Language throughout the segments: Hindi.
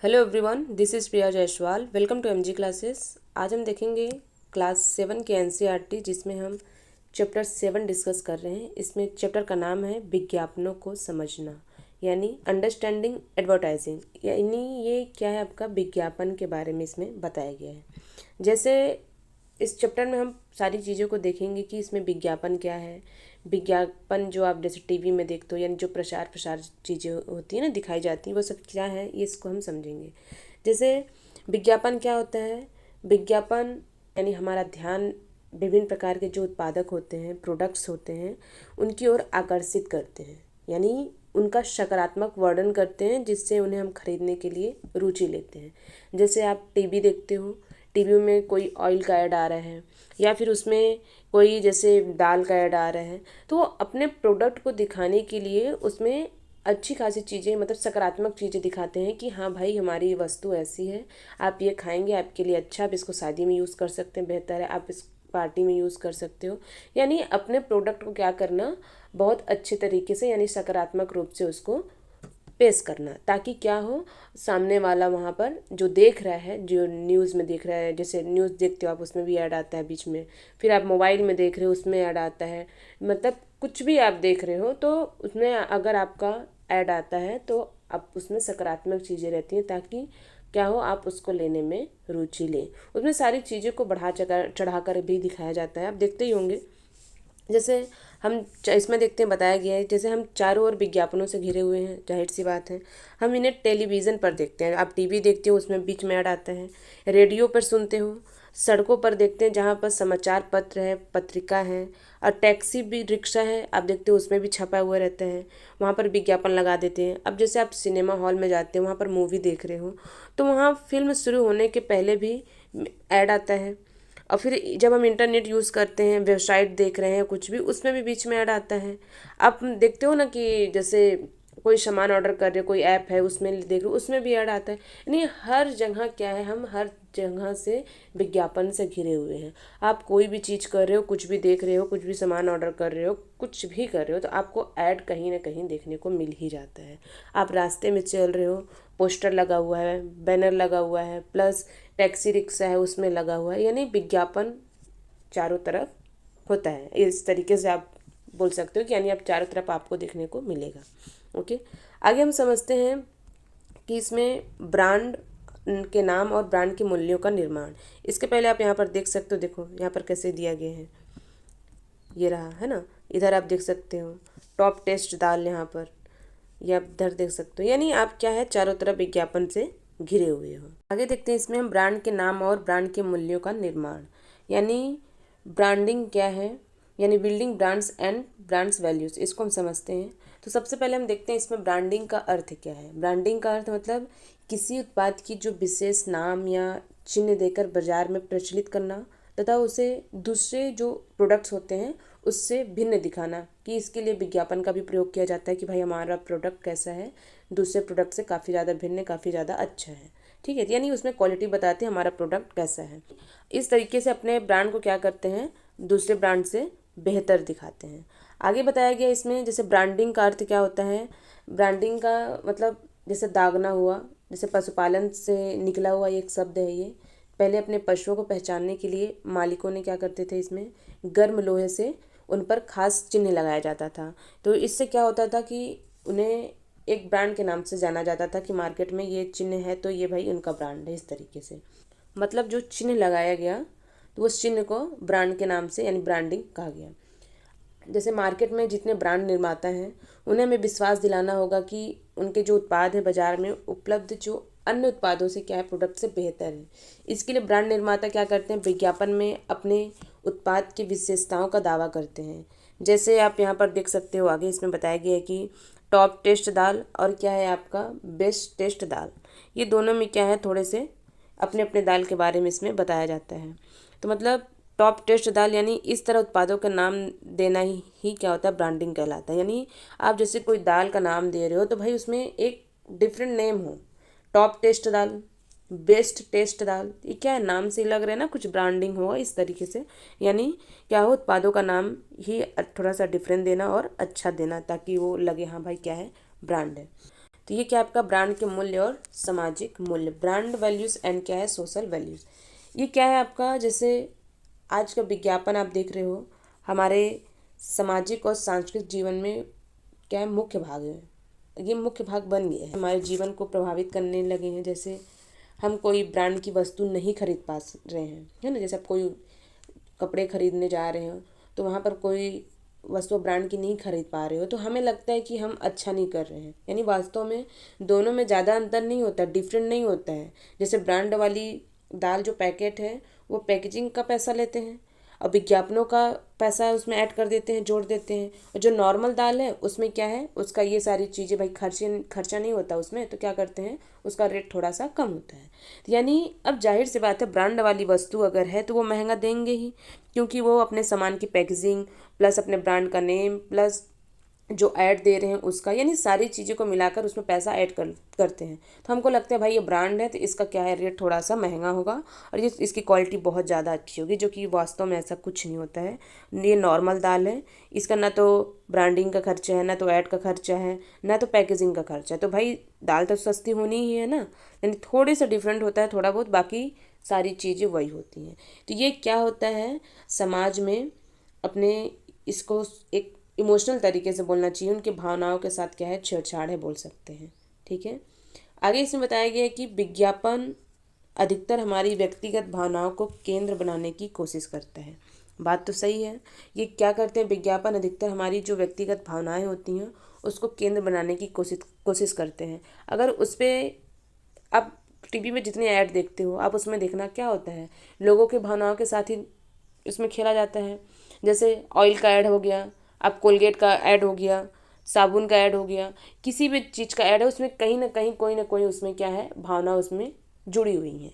Hello everyone, this is Priya Jaiswal. Welcome to MG classes. आज हम देखेंगे क्लास 7 के एनसीईआरटी, जिसमें हम चैप्टर 7 डिस्कस कर रहे हैं। इसमें चैप्टर का नाम है विज्ञापनों को समझना, यानी अंडरस्टैंडिंग एडवर्टाइजिंग। यानी ये क्या है, आपका विज्ञापन के बारे में इसमें बताया गया है। जैसे इस चैप्टर में हम सारी चीज़ों को देखेंगे कि इसमें विज्ञापन क्या है। विज्ञापन जो आप जैसे टीवी में देखते हो, यानी जो प्रसार प्रसार चीज़ें होती हैं ना, दिखाई जाती हैं, वो सब क्या है, ये इसको हम समझेंगे। जैसे विज्ञापन क्या होता है। विज्ञापन यानी हमारा ध्यान विभिन्न प्रकार के जो उत्पादक होते हैं, प्रोडक्ट्स होते हैं, उनकी ओर आकर्षित करते हैं, यानी उनका सकारात्मक वर्णन करते हैं, जिससे उन्हें हम खरीदने के लिए रुचि लेते हैं। जैसे आप टीवी देखते हो, टीवी में कोई ऑयल का ऐड आ रहा है, या फिर उसमें कोई जैसे दाल का ऐड आ रहा है, तो वो अपने प्रोडक्ट को दिखाने के लिए उसमें अच्छी खासी चीज़ें, मतलब सकारात्मक चीज़ें दिखाते हैं कि हाँ भाई, हमारी ये वस्तु ऐसी है, आप ये खाएंगे, आपके लिए अच्छा, आप इसको शादी में यूज़ कर सकते हैं, बेहतर है, आप इस पार्टी में यूज़ कर सकते हो। यानी अपने प्रोडक्ट को क्या करना, बहुत अच्छे तरीके से, यानी सकारात्मक रूप से उसको पेश करना, ताकि क्या हो, सामने वाला वहाँ पर जो देख रहा है, जो न्यूज़ में देख रहा है, जैसे न्यूज़ देखते हो आप, उसमें भी ऐड आता है बीच में, फिर आप मोबाइल में देख रहे हो, उसमें ऐड आता है, मतलब कुछ भी आप देख रहे हो तो उसमें अगर आपका ऐड आता है तो आप उसमें सकारात्मक चीज़ें रहती हैं, ताकि क्या हो, आप उसको लेने में रुचि लें। उसमें सारी चीज़ों को बढ़ा चढ़ा कर भी दिखाया जाता है, आप देखते ही होंगे। जैसे हम इसमें देखते हैं, बताया गया है, जैसे हम चारों ओर विज्ञापनों से घिरे हुए हैं, जाहिर सी बात है। हम इन्हें टेलीविज़न पर देखते हैं, आप टीवी देखते हो, उसमें बीच में ऐड आता है। रेडियो पर सुनते हो, सड़कों पर देखते हैं, जहाँ पर समाचार पत्र है, पत्रिका है, और टैक्सी भी, रिक्शा है, आप देखते हो, उसमें भी छपा हुआ रहता है, वहाँ पर विज्ञापन लगा देते हैं। अब जैसे आप सिनेमा हॉल में जाते हो, वहाँ पर मूवी देख रहे हो, तो वहाँ फिल्म शुरू होने के पहले भी ऐड आता है। और फिर जब हम इंटरनेट यूज़ करते हैं, वेबसाइट देख रहे हैं, कुछ भी, उसमें भी बीच में ऐड आता है। आप देखते हो ना कि जैसे कोई सामान ऑर्डर कर रहे हो, कोई ऐप है, उसमें देख रहे हो, उसमें भी ऐड आता है। यानी हर जगह क्या है, हम हर जगह से विज्ञापन से घिरे हुए हैं। आप कोई भी चीज़ कर रहे हो, कुछ भी देख रहे हो, कुछ भी सामान ऑर्डर कर रहे हो, कुछ भी कर रहे हो, तो आपको ऐड कहीं ना कहीं देखने को मिल ही जाता है। आप रास्ते में चल रहे हो, पोस्टर लगा हुआ है, बैनर लगा हुआ है, प्लस टैक्सी रिक्शा है, उसमें लगा हुआ है, यानी विज्ञापन चारों तरफ होता है। इस तरीके से आप बोल सकते हो कि यानी आप चारों तरफ आपको देखने को मिलेगा। ओके, आगे हम समझते हैं कि इसमें ब्रांड के नाम और ब्रांड के मूल्यों का निर्माण। इसके पहले आप यहाँ पर देख सकते हो, देखो यहाँ पर कैसे दिया गया है, ये रहा है ना, इधर आप देख सकते हो टॉप टेस्ट दाल, यहाँ पर ये आप इधर देख सकते हो। यानी आप क्या है, चारों तरफ विज्ञापन से घिरे हुए हो। आगे देखते हैं, इसमें हम ब्रांड के नाम और ब्रांड के मूल्यों का निर्माण, यानी ब्रांडिंग क्या है, यानी building brands and brands values, इसको हम समझते हैं। तो सबसे पहले हम देखते हैं इसमें ब्रांडिंग का अर्थ क्या है। ब्रांडिंग का अर्थ मतलब किसी उत्पाद की जो विशेष नाम या चिन्ह देकर बाजार में प्रचलित करना, तथा उसे दूसरे जो प्रोडक्ट्स होते हैं उससे भिन्न दिखाना, कि इसके लिए विज्ञापन का भी प्रयोग किया जाता है कि भाई हमारा प्रोडक्ट कैसा है, दूसरे प्रोडक्ट से काफ़ी ज़्यादा भिन्न, काफ़ी ज़्यादा अच्छा है। ठीक है, यानी उसमें क्वालिटी बताते हैं हमारा प्रोडक्ट कैसा है। इस तरीके से अपने ब्रांड को क्या करते हैं, दूसरे ब्रांड से बेहतर दिखाते हैं। आगे बताया गया इसमें, जैसे ब्रांडिंग का अर्थ क्या होता है। ब्रांडिंग का मतलब जैसे दागना हुआ, जैसे पशुपालन से निकला हुआ एक शब्द है ये। पहले अपने पशुओं को पहचानने के लिए मालिकों ने क्या करते थे, इसमें गर्म लोहे से उन पर खास चिन्ह लगाया जाता था। तो इससे क्या होता था कि उन्हें एक ब्रांड के नाम से जाना जाता था, कि मार्केट में ये चिन्ह है तो ये भाई उनका ब्रांड है। इस तरीके से मतलब जो चिन्ह लगाया गया, तो उस चिन्ह को ब्रांड के नाम से यानी ब्रांडिंग कहा गया। जैसे मार्केट में जितने ब्रांड निर्माता हैं, उन्हें हमें विश्वास दिलाना होगा कि उनके जो उत्पाद है बाजार में उपलब्ध जो अन्य उत्पादों से क्या है, प्रोडक्ट से बेहतर है। इसके लिए ब्रांड निर्माता क्या करते हैं, विज्ञापन में अपने उत्पाद की विशेषताओं का दावा करते हैं। जैसे आप यहाँ पर देख सकते हो, आगे इसमें बताया गया है कि टॉप टेस्ट दाल और क्या है आपका बेस्ट टेस्ट दाल, ये दोनों में क्या है, थोड़े से अपने अपने दाल के बारे में इसमें बताया जाता है। तो मतलब टॉप टेस्ट दाल, यानी इस तरह उत्पादों का नाम देना ही क्या होता है, ब्रांडिंग कहलाता है। यानी आप जैसे कोई दाल का नाम दे रहे हो, तो भाई उसमें एक डिफरेंट नेम हो, टॉप टेस्ट दाल, बेस्ट टेस्ट दाल, ये क्या है, नाम से लग रहा है ना, कुछ ब्रांडिंग होगा इस तरीके से। यानी क्या हो, उत्पादों का नाम ही थोड़ा सा डिफरेंट देना और अच्छा देना, ताकि वो लगे हाँ भाई क्या है, ब्रांड है। तो ये क्या है आपका ब्रांड के मूल्य और सामाजिक मूल्य, ब्रांड वैल्यूज़ एंड क्या है सोशल वैल्यूज़। ये क्या है आपका, जैसे आज का विज्ञापन आप देख रहे हो हमारे सामाजिक और सांस्कृतिक जीवन में क्या है मुख्य भाग है, ये मुख्य भाग बन गए हैं, हमारे जीवन को प्रभावित करने लगे हैं। जैसे हम कोई ब्रांड की वस्तु नहीं खरीद पा रहे हैं, है ना, जैसे आप कोई कपड़े खरीदने जा रहे हो तो वहाँ पर कोई वस्तु ब्रांड की नहीं खरीद पा रहे हो तो हमें लगता है कि हम अच्छा नहीं कर रहे हैं, यानी वास्तव में दोनों में ज़्यादा अंतर नहीं होता, डिफरेंट नहीं होता है। जैसे ब्रांड वाली दाल जो पैकेट है वो पैकेजिंग का पैसा लेते हैं और विज्ञापनों का पैसा उसमें ऐड कर देते हैं, जोड़ देते हैं। और जो नॉर्मल दाल है उसमें क्या है, उसका ये सारी चीज़ें भाई खर्चा नहीं होता उसमें, तो क्या करते हैं उसका रेट थोड़ा सा कम होता है। तो यानी अब जाहिर सी बात है ब्रांड वाली वस्तु अगर है तो वो महंगा देंगे ही, क्योंकि वो अपने सामान की पैकेजिंग प्लस अपने ब्रांड का नेम प्लस जो ऐड दे रहे हैं उसका, यानी सारी चीज़ों को मिलाकर उसमें पैसा ऐड करते हैं। तो हमको लगता है भाई ये ब्रांड है तो इसका क्या है रेट थोड़ा सा महंगा होगा और ये इसकी क्वालिटी बहुत ज़्यादा अच्छी होगी, जो कि वास्तव में ऐसा कुछ नहीं होता है। ये नॉर्मल दाल है, इसका ना तो ब्रांडिंग का खर्चा है, ना तो ऐड का खर्चा है, ना तो पैकेजिंग का खर्चा है। तो भाई दाल तो सस्ती होनी ही है ना, यानी थोड़ी सा डिफरेंट होता है थोड़ा बहुत, बाकी सारी चीज़ें वही होती हैं। तो ये क्या होता है समाज में अपने इसको एक इमोशनल तरीके से बोलना चाहिए, उनके भावनाओं के साथ क्या है छेड़छाड़ है बोल सकते हैं। ठीक है, आगे इसमें बताया गया है कि विज्ञापन अधिकतर हमारी व्यक्तिगत भावनाओं को केंद्र बनाने की कोशिश करता है। बात तो सही है, ये क्या करते हैं विज्ञापन अधिकतर हमारी जो व्यक्तिगत भावनाएं होती हैं उसको केंद्र बनाने की कोशिश करते हैं। अगर उस पर आप टीवी में जितने ऐड देखते हो आप उसमें देखना क्या होता है, लोगों के भावनाओं के साथ ही इसमें खेला जाता है। जैसे ऑयल का ऐड हो गया, अब कोलगेट का ऐड हो गया, साबुन का ऐड हो गया, किसी भी चीज़ का ऐड है उसमें कहीं ना कोई उसमें क्या है भावना उसमें जुड़ी हुई है।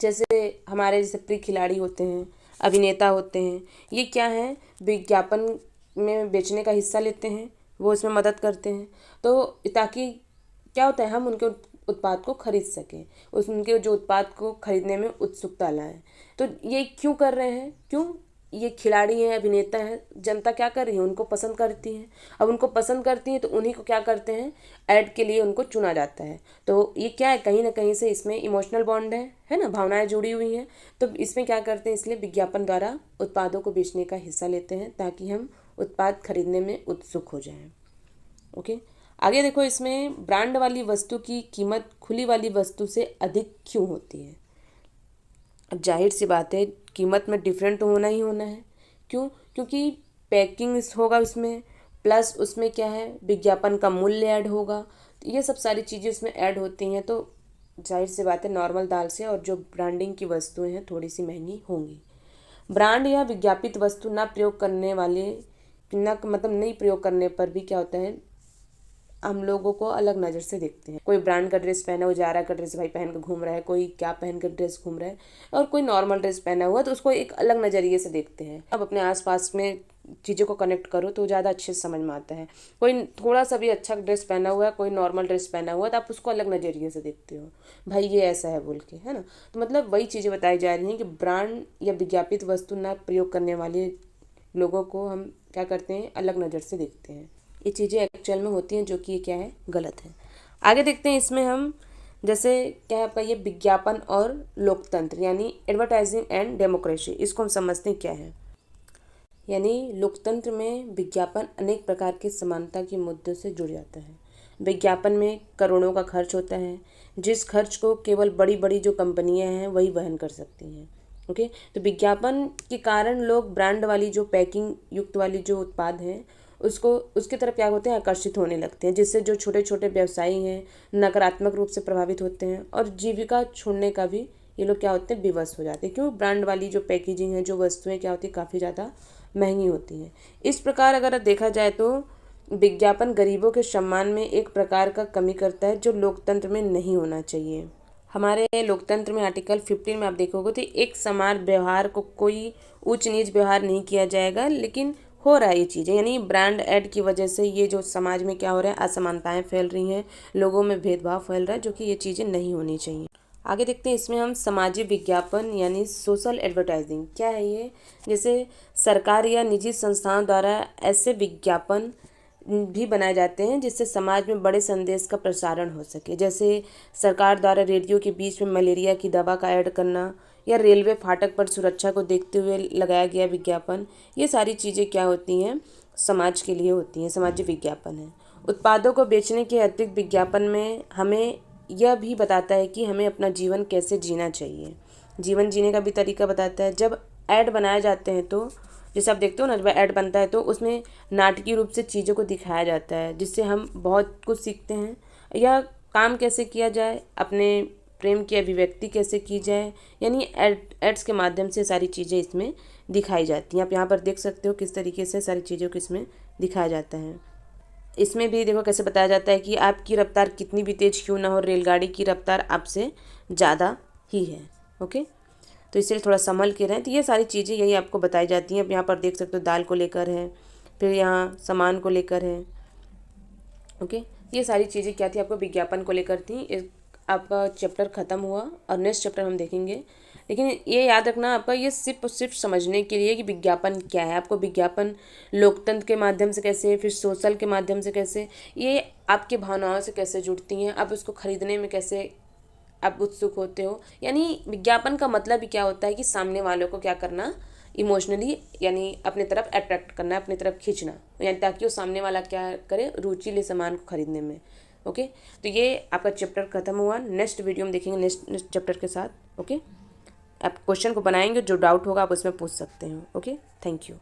जैसे हमारे जैसे प्रिय खिलाड़ी होते हैं, अभिनेता होते हैं, ये क्या है विज्ञापन में बेचने का हिस्सा लेते हैं, वो इसमें मदद करते हैं। तो ताकि क्या होता है हम उनके उत्पाद को खरीद सकें, उनके जो उत्पाद को खरीदने में उत्सुकता लाएं। तो ये क्यों कर रहे हैं, क्यों ये खिलाड़ी हैं अभिनेता हैं, जनता क्या कर रही है उनको पसंद करती है। अब उनको पसंद करती है तो उन्हीं को क्या करते हैं ऐड के लिए उनको चुना जाता है। तो ये क्या है कहीं ना कहीं से इसमें इमोशनल बॉन्ड है ना, भावनाएं जुड़ी हुई हैं। तो इसमें क्या करते हैं इसलिए विज्ञापन द्वारा उत्पादों को बेचने का हिस्सा लेते हैं ताकि हम उत्पाद खरीदने में उत्सुक हो जाएं। ओके, आगे देखो इसमें ब्रांड वाली वस्तु की कीमत खुली वाली वस्तु से अधिक क्यों होती है। अब जाहिर सी बात है कीमत में डिफरेंट तो होना ही होना है, क्यों, क्योंकि पैकिंग होगा उसमें प्लस उसमें क्या है विज्ञापन का मूल्य ऐड होगा, तो ये सब सारी चीज़ें उसमें ऐड होती हैं। तो जाहिर सी बात है नॉर्मल दाल से और जो ब्रांडिंग की वस्तुएं हैं थोड़ी सी महंगी होंगी। ब्रांड या विज्ञापित वस्तु ना प्रयोग करने वाले न मतलब नहीं प्रयोग करने पर भी क्या होता है हम लोगों को अलग नज़र से देखते हैं। कोई ब्रांड का ड्रेस पहना, वो जारा का ड्रेस भाई पहन कर घूम रहा है, कोई क्या पहन कर ड्रेस घूम रहा है, और कोई नॉर्मल ड्रेस पहना हुआ तो उसको एक अलग नज़रिए से देखते हैं। अब अपने आसपास में चीज़ों को कनेक्ट करो तो ज़्यादा अच्छे से समझ में आता है। कोई थोड़ा सा भी अच्छा ड्रेस पहना हुआ है, कोई नॉर्मल ड्रेस पहना हुआ है तो आप उसको अलग नज़रिए से देखते हो, भाई ये ऐसा है बोल के, है ना। तो मतलब वही चीज़ें बताई जा रही हैं कि ब्रांड या विज्ञापित वस्तु ना प्रयोग करने वाले लोगों को हम क्या करते हैं अलग नज़र से देखते हैं। ये चीज़ें एक्चुअल में होती हैं जो कि ये क्या है गलत है। आगे देखते हैं इसमें हम जैसे क्या है आपका ये विज्ञापन और लोकतंत्र यानी एडवर्टाइजिंग एंड डेमोक्रेसी, इसको हम समझते हैं क्या है। यानी लोकतंत्र में विज्ञापन अनेक प्रकार के समानता के मुद्दों से जुड़ जाता है। विज्ञापन में करोड़ों का खर्च होता है, जिस खर्च को केवल बड़ी बड़ी जो कंपनियां हैं वही वहन कर सकती हैं। ओके, तो विज्ञापन के कारण लोग ब्रांड वाली जो पैकिंग युक्त वाली जो उत्पाद हैं उसकी तरफ क्या होते हैं आकर्षित होने लगते हैं, जिससे जो छोटे छोटे व्यवसायी हैं नकारात्मक रूप से प्रभावित होते हैं और जीविका छोड़ने का भी ये लोग क्या होते हैं विवश हो जाते हैं। क्यों, ब्रांड वाली जो पैकेजिंग है जो वस्तुएं क्या होती है काफ़ी ज़्यादा महंगी होती हैं। इस प्रकार अगर देखा जाए तो विज्ञापन गरीबों के सम्मान में एक प्रकार का कमी करता है जो लोकतंत्र में नहीं होना चाहिए। हमारे लोकतंत्र में आर्टिकल 15 में आप देखोगे तो एक समान व्यवहार को कोई उच्च नीच व्यवहार नहीं किया जाएगा, लेकिन हो रहा है ये चीज़ें, यानी ब्रांड ऐड की वजह से ये जो समाज में क्या हो रहा है असमानताएं फैल रही हैं, लोगों में भेदभाव फैल रहा है, जो कि ये चीज़ें नहीं होनी चाहिए। आगे देखते हैं इसमें हम सामाजिक विज्ञापन यानी सोशल एडवर्टाइजिंग क्या है ये। जैसे सरकार या निजी संस्थाओं द्वारा ऐसे विज्ञापन भी बनाए जाते हैं जिससे समाज में बड़े संदेश का प्रसारण हो सके। जैसे सरकार द्वारा रेडियो के बीच में मलेरिया की दवा का ऐड करना या रेलवे फाटक पर सुरक्षा को देखते हुए लगाया गया विज्ञापन, ये सारी चीज़ें क्या होती हैं, समाज के लिए होती हैं, सामाजिक विज्ञापन है। उत्पादों को बेचने के अतिरिक्त विज्ञापन में हमें यह भी बताता है कि हमें अपना जीवन कैसे जीना चाहिए, जीवन जीने का भी तरीका बताता है। जब ऐड बनाए जाते हैं तो जैसे आप देखते हो ना, जब ऐड बनता है तो उसमें नाटकीय रूप से चीज़ों को दिखाया जाता है जिससे हम बहुत कुछ सीखते हैं। या काम कैसे किया जाए, अपने प्रेम की अभिव्यक्ति कैसे की जाए, यानी एड्स के माध्यम से सारी चीज़ें इसमें दिखाई जाती हैं। आप यहाँ पर देख सकते हो किस तरीके से सारी चीज़ों को इसमें दिखाया जाता है। इसमें भी देखो कैसे बताया जाता है कि आपकी रफ्तार कितनी भी तेज़ क्यों ना हो, रेलगाड़ी की रफ्तार आपसे ज़्यादा ही है। ओके, तो इसलिए थोड़ा संभल के रहें। तो ये सारी चीज़ें यही आपको बताई जाती हैं। अब यहाँ पर देख सकते हो दाल को लेकर है, फिर यहाँ सामान को लेकर है। ओके, ये सारी चीज़ें क्या थी, आपको विज्ञापन को लेकर थी। आपका चैप्टर ख़त्म हुआ और नेक्स्ट चैप्टर हम देखेंगे। लेकिन ये याद रखना, आपका ये सिर्फ समझने के लिए कि विज्ञापन क्या है। आपको विज्ञापन लोकतंत्र के माध्यम से कैसे, फिर सोशल के माध्यम से कैसे, ये आपकी भावनाओं से कैसे जुड़ती हैं, आप उसको खरीदने में कैसे आप उत्सुक होते हो। यानी विज्ञापन का मतलब ही क्या होता है कि सामने वालों को क्या करना, इमोशनली यानी अपने तरफ अट्रैक्ट करना, अपने तरफ खींचना, यानी ताकि वो सामने वाला क्या करे, रुचि ले सामान को खरीदने में। ओके, तो ये आपका चैप्टर खत्म हुआ। नेक्स्ट वीडियो में देखेंगे नेक्स्ट चैप्टर के साथ। ओके, आप क्वेश्चन को बनाएंगे, जो डाउट होगा आप उसमें पूछ सकते हैं। Okay, thank you.